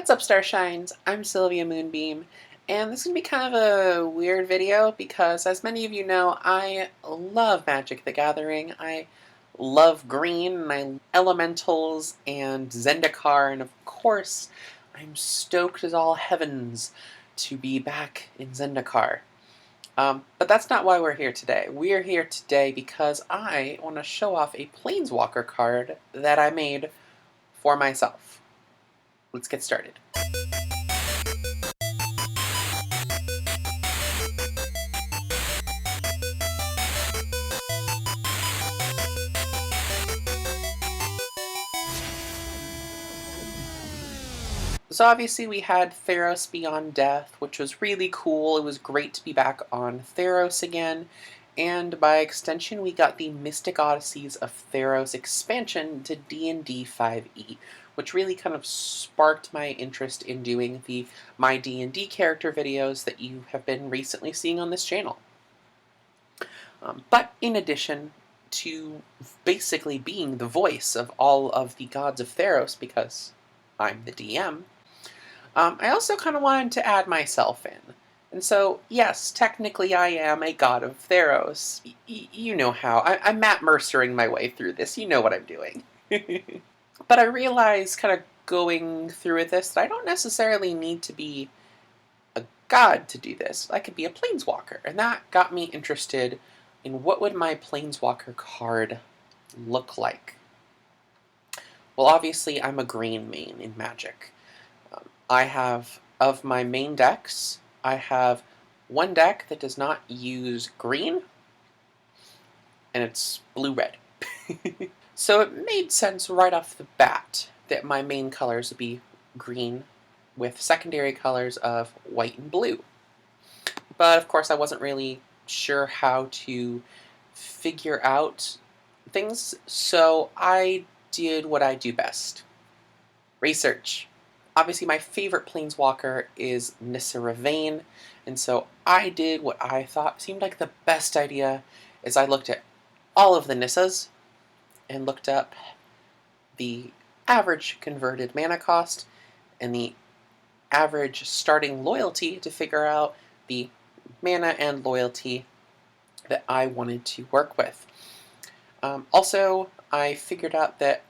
What's up, Starshines? I'm Sylvia-Moonbeam, and this is going to be kind of a weird video because, as many of you know, I love Magic the Gathering. I love green, and I elementals and Zendikar, and of course, I'm stoked as all heavens to be back in Zendikar. But that's not why we're here today. We're here today because I want to show off a Planeswalker card that I made for myself. Let's get started. So obviously we had Theros Beyond Death, which was really cool. It was great to be back on Theros again. And by extension, we got the Mystic Odysseys of Theros expansion to D&D 5e, which really kind of sparked my interest in doing the My D&D character videos that you have been recently seeing on this channel. But in addition to basically being the voice of all of the gods of Theros, because I'm the DM, I also kind of wanted to add myself in. And so, yes, technically I am a god of Theros. You know how. I'm Matt Mercering my way through this. You know what I'm doing. But I realized, kind of going through with this, that I don't necessarily need to be a god to do this. I could be a planeswalker. And that got me interested in what would my planeswalker card look like. Well, obviously I'm a green main in Magic. I have, of my main decks, I have one deck that does not use green, and it's blue-red. So it made sense right off the bat that my main colors would be green with secondary colors of white and blue. But of course I wasn't really sure how to figure out things, so I did what I do best. Research. Obviously, my favorite planeswalker is Nissa Ravain, and so I did what I thought seemed like the best idea, is I looked at all of the Nissas and looked up the average converted mana cost and the average starting loyalty to figure out the mana and loyalty that I wanted to work with. Also, I figured out that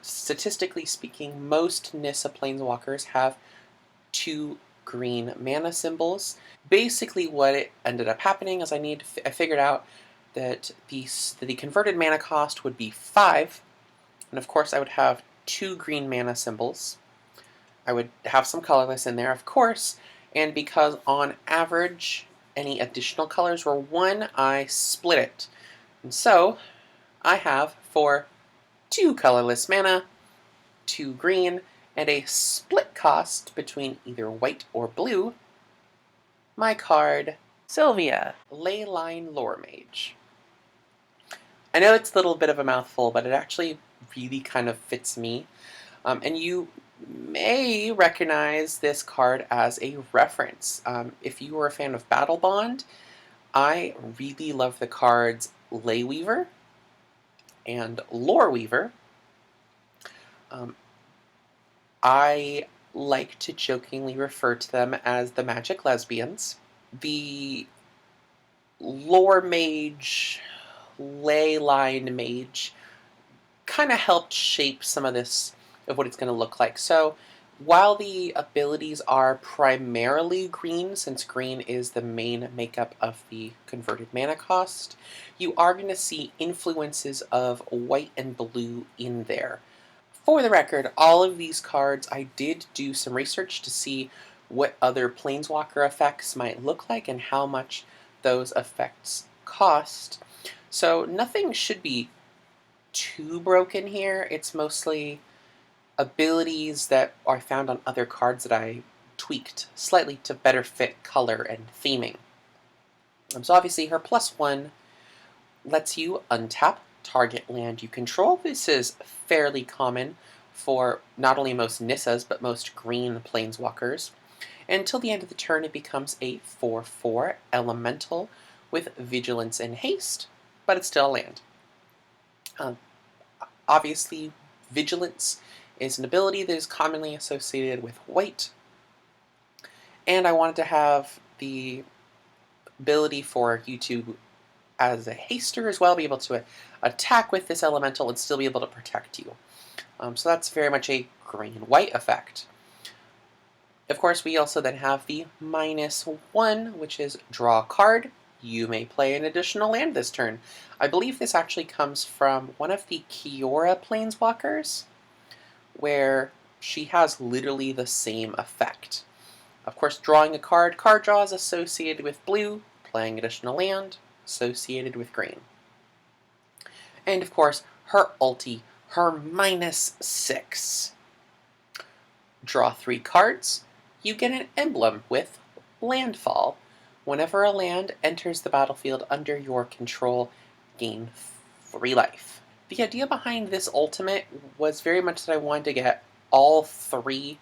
statistically speaking, most Nissa planeswalkers have 2 green mana symbols. Basically, what it ended up happening is I figured out that the converted mana cost would be 5, and of course I would have 2 green mana symbols. I would have some colorless in there, of course, and because on average any additional colors were 1, I split it. And so I have, for 2 colorless mana, 2 green, and a split cost between either white or blue, my card, Sylvia, Leyline Lore Mage. I know it's a little bit of a mouthful, but it actually really kind of fits me. And you may recognize this card as a reference. If you were a fan of Battle Bond, I really love the cards Leyweaver and Loreweaver. I like to jokingly refer to them as the magic lesbians. The lore mage, ley line mage, kind of helped shape some of this, of what it's going to look like. So while the abilities are primarily green, since green is the main makeup of the converted mana cost, you are going to see influences of white and blue in there. For the record, all of these cards, I did do some research to see what other Planeswalker effects might look like and how much those effects cost. So nothing should be too broken here. It's mostly abilities that are found on other cards that I tweaked slightly to better fit color and theming. So obviously her +1 lets you untap target land you control. This is fairly common for not only most Nissas, but most green planeswalkers. And until the end of the turn, it becomes a 4/4 elemental with vigilance and haste, but it's still a land. Obviously, vigilance is an ability that is commonly associated with white, and I wanted to have the ability for you to, as a haster as well, be able to attack with this elemental and still be able to protect you. So that's very much a green-white effect. Of course, we also then have the -1, which is draw a card. You may play an additional land this turn. I believe this actually comes from one of the Kiora Planeswalkers, where she has literally the same effect. Of course, drawing a card, card draw is associated with blue, playing additional land, associated with green. And of course, her ulti, her -6. Draw 3 cards, you get an emblem with landfall. Whenever a land enters the battlefield under your control, gain 3 life. The idea behind this ultimate was very much that I wanted to get all 3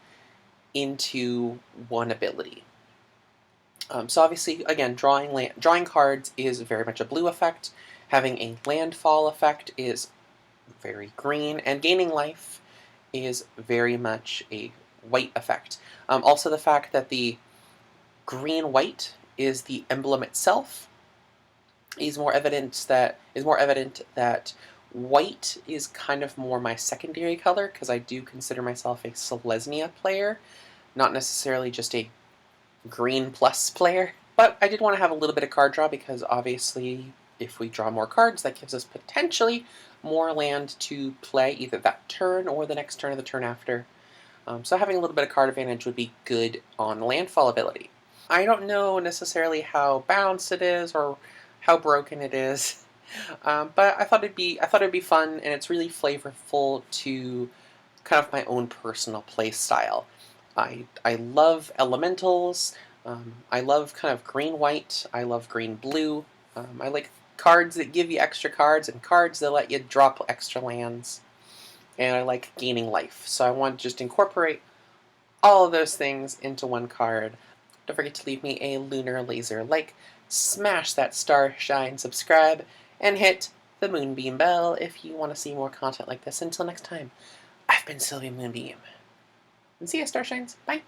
into one ability. So obviously, again, drawing cards is very much a blue effect. Having a landfall effect is very green, and gaining life is very much a white effect. Also, the fact that the green-white is the emblem itself is more evident that white is kind of more my secondary color, because I do consider myself a Selesnya player, not necessarily just a green plus player. But I did want to have a little bit of card draw, because obviously if we draw more cards, that gives us potentially more land to play either that turn or the next turn or the turn after. So having a little bit of card advantage would be good on landfall ability. I don't know necessarily how balanced it is or how broken it is, but I thought it'd be fun, and it's really flavorful to kind of my own personal play style. I love elementals. I love kind of green-white. I love green-blue. I like cards that give you extra cards and cards that let you drop extra lands. And I like gaining life. So I want to just incorporate all of those things into one card. Don't forget to leave me a lunar laser like, smash that Starshine subscribe, and hit the Moonbeam bell if you want to see more content like this. Until next time, I've been Sylvia-Moonbeam. And see ya, Starshines. Bye!